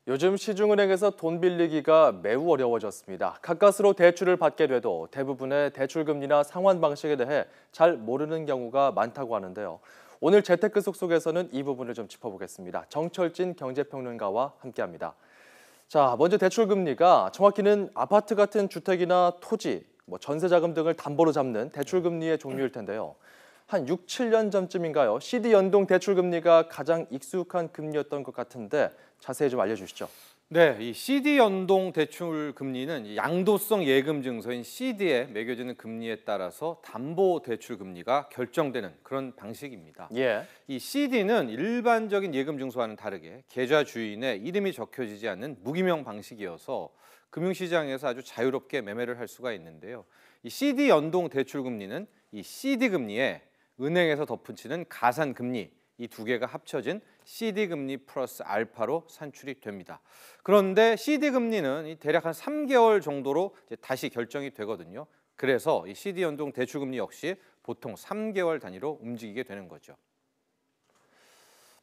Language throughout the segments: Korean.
요즘 시중은행에서 돈 빌리기가 매우 어려워졌습니다. 가까스로 대출을 받게 돼도 대부분의 대출금리나 상환 방식에 대해 잘 모르는 경우가 많다고 하는데요. 오늘 재테크 속속에서는 이 부분을 좀 짚어보겠습니다. 정철진 경제평론가와 함께합니다. 자, 먼저 대출금리가 정확히는 아파트 같은 주택이나 토지, 전세자금 등을 담보로 잡는 대출금리의 종류일 텐데요. 한 6, 7년 전쯤인가요? CD 연동 대출금리가 가장 익숙한 금리였던 것 같은데 자세히 좀 알려주시죠. 네, 이 CD 연동 대출 금리는 양도성 예금 증서인 CD에 매겨지는 금리에 따라서 담보 대출 금리가 결정되는 그런 방식입니다. 예. 이 CD는 일반적인 예금 증서와는 다르게 계좌 주인의 이름이 적혀지지 않는 무기명 방식이어서 금융시장에서 아주 자유롭게 매매를 할 수가 있는데요. 이 CD 연동 대출 금리는 이 CD 금리에 은행에서 덧붙이는 가산 금리, 이 두 개가 합쳐진 CD 금리 플러스 알파로 산출이 됩니다. 그런데 CD 금리는 대략 한 3개월 정도로 다시 결정이 되거든요. 그래서 이 CD 연동 대출 금리 역시 보통 3개월 단위로 움직이게 되는 거죠.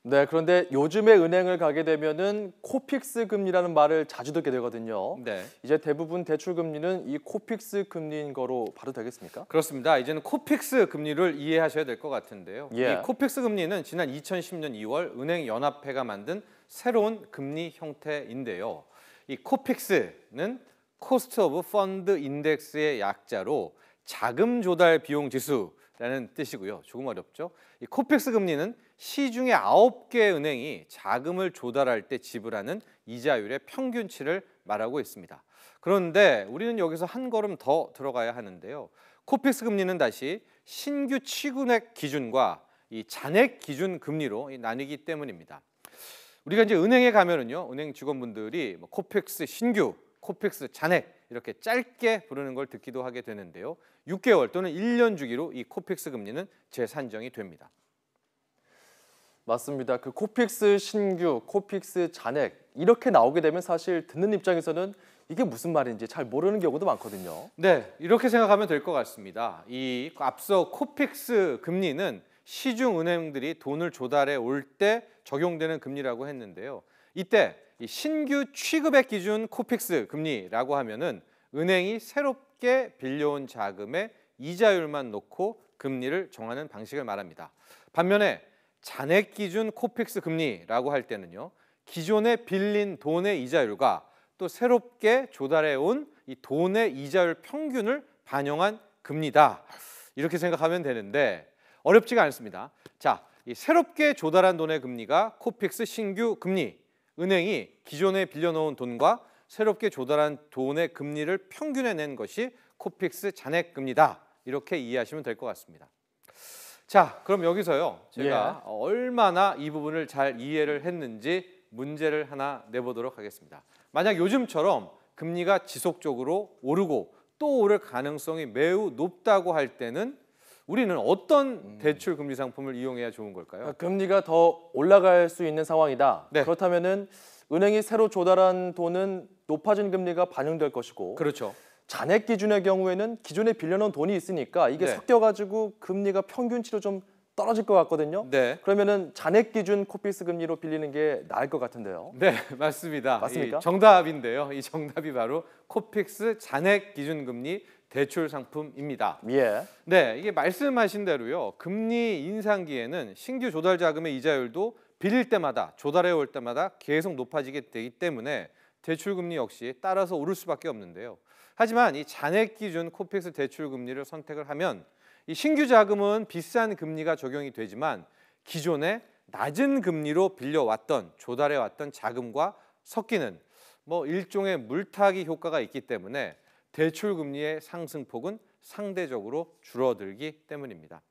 네, 그런데 요즘에 은행을 가게 되면은 코픽스 금리라는 말을 자주 듣게 되거든요. 네. 이제 대부분 대출 금리는 이 코픽스 금리인 거로 봐도 되겠습니까? 그렇습니다. 이제는 코픽스 금리를 이해하셔야 될 것 같은데요. 예. 이 코픽스 금리는 지난 2010년 2월 은행연합회가 만든 새로운 금리 형태인데요. 이 코픽스는 코스트 오브 펀드 인덱스의 약자로 자금 조달 비용 지수라는 뜻이고요. 조금 어렵죠? 이 코픽스 금리는 시중에 9개 은행이 자금을 조달할 때 지불하는 이자율의 평균치를 말하고 있습니다. 그런데 우리는 여기서 한 걸음 더 들어가야 하는데요. 코픽스 금리는 다시 신규 취급액 기준과 이 잔액 기준 금리로 나뉘기 때문입니다. 우리가 이제 은행에 가면은요, 은행 직원분들이 코픽스 신규, 코픽스 잔액 이렇게 짧게 부르는 걸 듣기도 하게 되는데요. 6개월 또는 1년 주기로 이 코픽스 금리는 재산정이 됩니다. 맞습니다. 그 코픽스 신규, 코픽스 잔액 이렇게 나오게 되면 사실 듣는 입장에서는 이게 무슨 말인지 잘 모르는 경우도 많거든요. 네, 이렇게 생각하면 될 것 같습니다. 이 앞서 코픽스 금리는 시중 은행들이 돈을 조달해 올 때 적용되는 금리라고 했는데요. 이때 이 신규 취급액 기준 코픽스 금리라고 하면은 은행이 새롭게 빌려온 자금의 이자율만 놓고 금리를 정하는 방식을 말합니다. 반면에 잔액 기준 코픽스 금리라고 할 때는요, 기존에 빌린 돈의 이자율과 또 새롭게 조달해 온 이 돈의 이자율 평균을 반영한 금리다. 이렇게 생각하면 되는데 어렵지가 않습니다. 자, 이 새롭게 조달한 돈의 금리가 코픽스 신규 금리, 은행이 기존에 빌려놓은 돈과 새롭게 조달한 돈의 금리를 평균해 낸 것이 코픽스 잔액 금리다. 이렇게 이해하시면 될 것 같습니다. 자, 그럼 여기서요, 제가 얼마나 이 부분을 잘 이해를 했는지 문제를 하나 내보도록 하겠습니다. 만약 요즘처럼 금리가 지속적으로 오르고 또 오를 가능성이 매우 높다고 할 때는 우리는 어떤 대출 금리 상품을 이용해야 좋은 걸까요? 금리가 더 올라갈 수 있는 상황이다. 네. 그렇다면은 은행이 새로 조달한 돈은 높아진 금리가 반영될 것이고, 그렇죠. 잔액 기준의 경우에는 기존에 빌려놓은 돈이 있으니까 이게 네. 섞여가지고 금리가 평균치로 좀 떨어질 것 같거든요. 네. 그러면은 잔액 기준 코픽스 금리로 빌리는 게 나을 것 같은데요. 네, 맞습니다. 맞습니까? 이 정답인데요. 이 정답이 바로 코픽스 잔액 기준 금리 대출 상품입니다. 예. 네, 이게 말씀하신 대로요. 금리 인상기에는 신규 조달 자금의 이자율도 빌릴 때마다 조달해 올 때마다 계속 높아지게 되기 때문에 대출 금리 역시 따라서 오를 수밖에 없는데요. 하지만 이 잔액 기준 코픽스 대출 금리를 선택을 하면 이 신규 자금은 비싼 금리가 적용이 되지만 기존에 낮은 금리로 빌려왔던 조달해왔던 자금과 섞이는 일종의 물타기 효과가 있기 때문에 대출 금리의 상승폭은 상대적으로 줄어들기 때문입니다.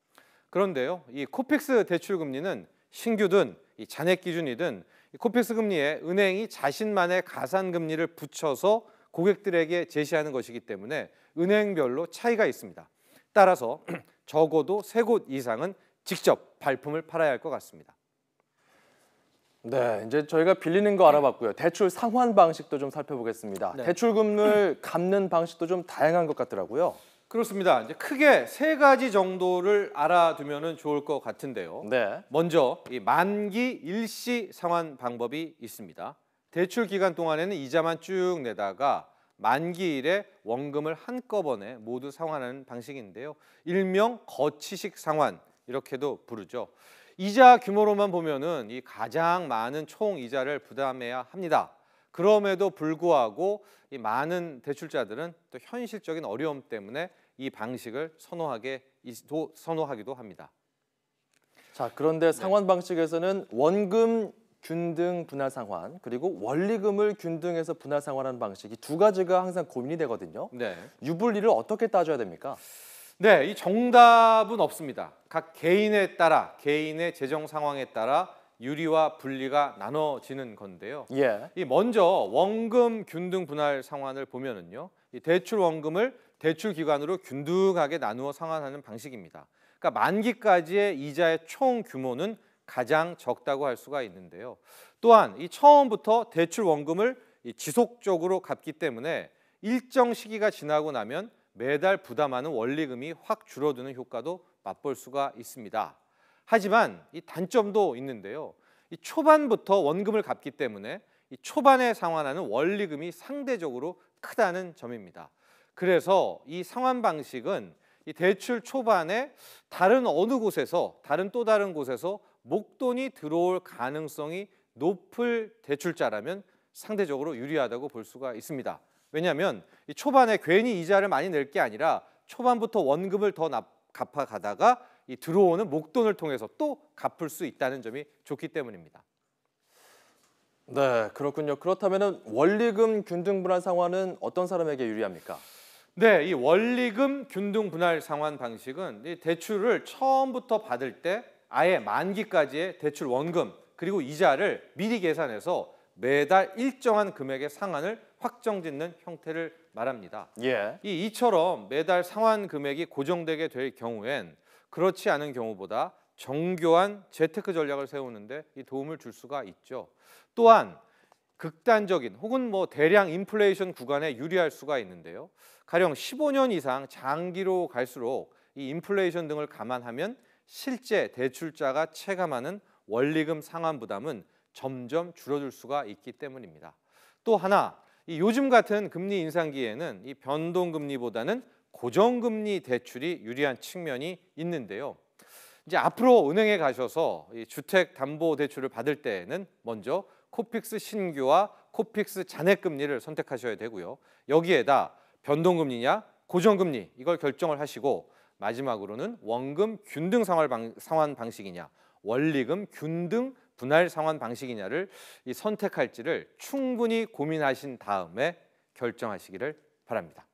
그런데요, 이 코픽스 대출 금리는 신규든 이 잔액 기준이든 이 코픽스 금리에 은행이 자신만의 가산 금리를 붙여서 고객들에게 제시하는 것이기 때문에 은행별로 차이가 있습니다. 따라서 적어도 3곳 이상은 직접 발품을 팔아야 할 것 같습니다. 네, 이제 저희가 빌리는 거 알아봤고요. 대출 상환 방식도 좀 살펴보겠습니다. 네. 대출금을 갚는 방식도 좀 다양한 것 같더라고요. 그렇습니다. 이제 크게 3가지 정도를 알아두면 좋을 것 같은데요. 네. 먼저 이 만기 일시 상환 방법이 있습니다. 대출 기간 동안에는 이자만 쭉 내다가 만기일에 원금을 한꺼번에 모두 상환하는 방식인데요. 일명 거치식 상환 이렇게도 부르죠. 이자 규모로만 보면은 이 가장 많은 총 이자를 부담해야 합니다. 그럼에도 불구하고 이 많은 대출자들은 또 현실적인 어려움 때문에 이 방식을 선호하기도 합니다. 자, 그런데 상환 방식에서는 원금 균등 분할 상환 그리고 원리금을 균등해서 분할 상환하는 방식이 두 가지가 항상 고민이 되거든요. 네. 유불리를 어떻게 따져야 됩니까? 네, 이 정답은 없습니다. 각 개인에 따라 개인의 재정 상황에 따라 유리와 불리가 나눠지는 건데요. 예. 이 먼저 원금 균등 분할 상환을 보면은요, 이 대출 원금을 대출 기간으로 균등하게 나누어 상환하는 방식입니다. 그러니까 만기까지의 이자의 총 규모는 가장 적다고 할 수가 있는데요. 또한 이 처음부터 대출 원금을 지속적으로 갚기 때문에 일정 시기가 지나고 나면 매달 부담하는 원리금이 확 줄어드는 효과도 맛볼 수가 있습니다. 하지만 이 단점도 있는데요. 이 초반부터 원금을 갚기 때문에 이 초반에 상환하는 원리금이 상대적으로 크다는 점입니다. 그래서 이 상환 방식은 이 대출 초반에 다른 또 다른 곳에서 목돈이 들어올 가능성이 높을 대출자라면 상대적으로 유리하다고 볼 수가 있습니다. 왜냐하면 이 초반에 괜히 이자를 많이 낼 게 아니라 초반부터 원금을 더 갚아가다가 이 들어오는 목돈을 통해서 또 갚을 수 있다는 점이 좋기 때문입니다. 네, 그렇군요. 그렇다면 원리금 균등 분할 상환은 어떤 사람에게 유리합니까? 네, 이 원리금 균등 분할 상환 방식은 이 대출을 처음부터 받을 때 아예 만기까지의 대출 원금 그리고 이자를 미리 계산해서 매달 일정한 금액의 상환을 확정짓는 형태를 말합니다. 예. 이처럼 매달 상환 금액이 고정되게 될 경우엔 그렇지 않은 경우보다 정교한 재테크 전략을 세우는데 이 도움을 줄 수가 있죠. 또한 극단적인 혹은 대량 인플레이션 구간에 유리할 수가 있는데요. 가령 15년 이상 장기로 갈수록 이 인플레이션 등을 감안하면 실제 대출자가 체감하는 원리금 상환 부담은 점점 줄어들 수가 있기 때문입니다. 또 하나, 이 요즘 같은 금리 인상기에는 이 변동금리보다는 고정금리 대출이 유리한 측면이 있는데요. 이제 앞으로 은행에 가셔서 이 주택담보대출을 받을 때에는 먼저 코픽스 신규와 코픽스 잔액금리를 선택하셔야 되고요. 여기에다 변동금리냐 고정금리 이걸 결정을 하시고 마지막으로는 원금 균등 상환 방식이냐 원리금 균등 분할 상환 방식이냐를 선택할지를 충분히 고민하신 다음에 결정하시기를 바랍니다.